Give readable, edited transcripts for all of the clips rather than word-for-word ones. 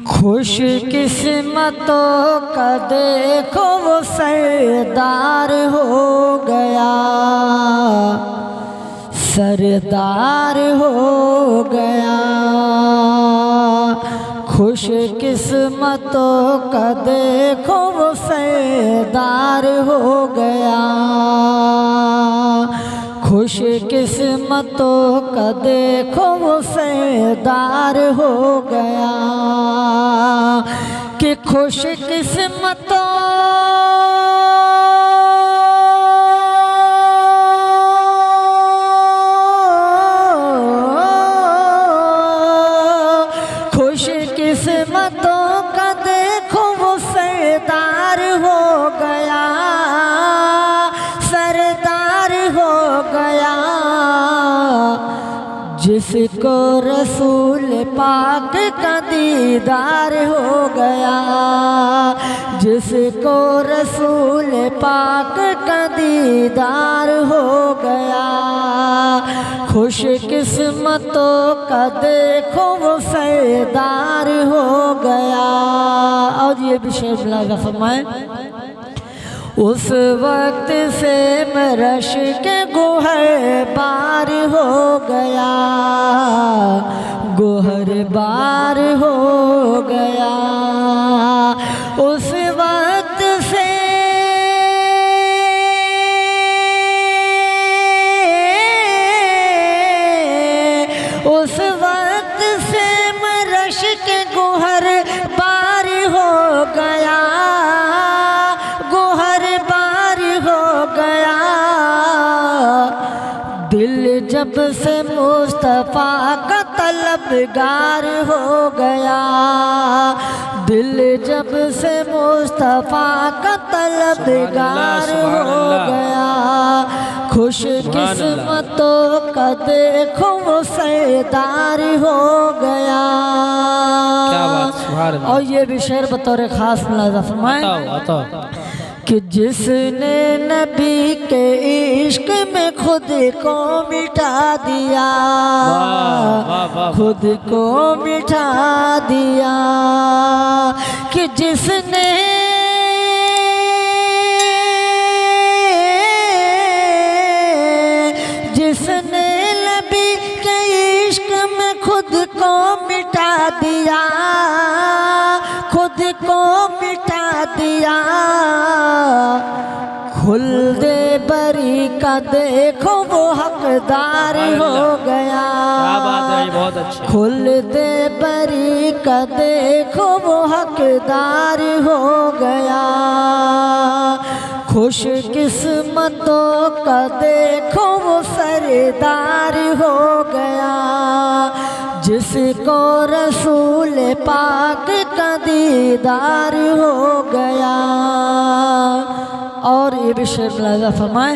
खुश किस्मतों का देखो वो सरदार हो गया, सरदार हो गया। खुश किस्मतों का देखो वो सरदार हो गया, खुश किस्मतों का देखो वो सरदार हो गया। कि खुश किस्मतों किस्मतों का देखो वो सरदार हो गया, सरदार हो गया। जिसको रसूल पाक का दीदार हो गया, जिसको रसूल पाक का दीदार हो गया। खुश किस्मतों का देखो वो सरदार हो गया। और ये भी शेर मुलाज़ा फरमाए। उस वक्त से मरश के गोहर बार हो गया, गोहर बार हो गया। उस वक्त से उस वक्त से मरश के गोहर बार हो गया, गोहर बार हो गया। दिल जब से मुस्तफा का तलबगार हो गया, दिल जब से मुस्तफा का तलबगार हो गया। खुश किस्मतों का देखो वो सरदार हो गया। क्या बात। और ये भी शेर बतौर खास मुलाज़ा फरमाए कि जिसने नबी के इश्क में खुद को मिटा दिया, खुद को मिटा दिया। कि जिसने जिसने नबी के इश्क में खुद को मिटा दिया, खुद को मिटा दिया। खुल्दे बरी का देखो वो हकदार हो गया, बहुत अच्छी। खुल्दे बरी का देखो वो हकदार हो गया। खुश किस्मतों का देखो वो सरदार हो गया, जिसको रसूल पाक का दीदार हो गया। और ये भी शेर मुलाज़ा फरमाए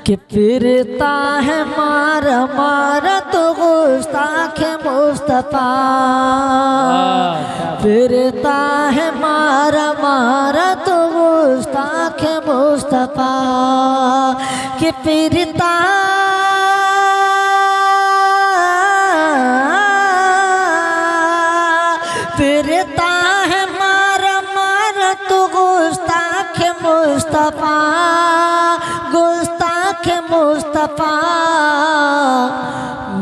कि फिरता है मारा मारा तो गुस्ताख मुस्तफा, फिरता है मारा मारा तो गुस्ताख मुस्तफा। कि फिरता फिरता है मारा मारा तो गुस्ताख मुस्तफा, गुस्ताख मुस्तफा।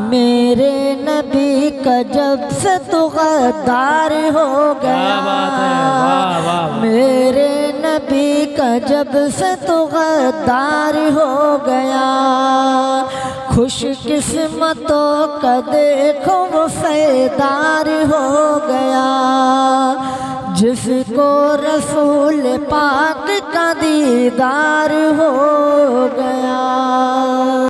मेरे नबी का जब से तो गद्दार हो गया, मेरे नबी का जब से तो गद्दार हो गया। खुश किस्मतों का देखो वो सरदार हो गया, जिसको रसूल पाक का दीदार हो गया।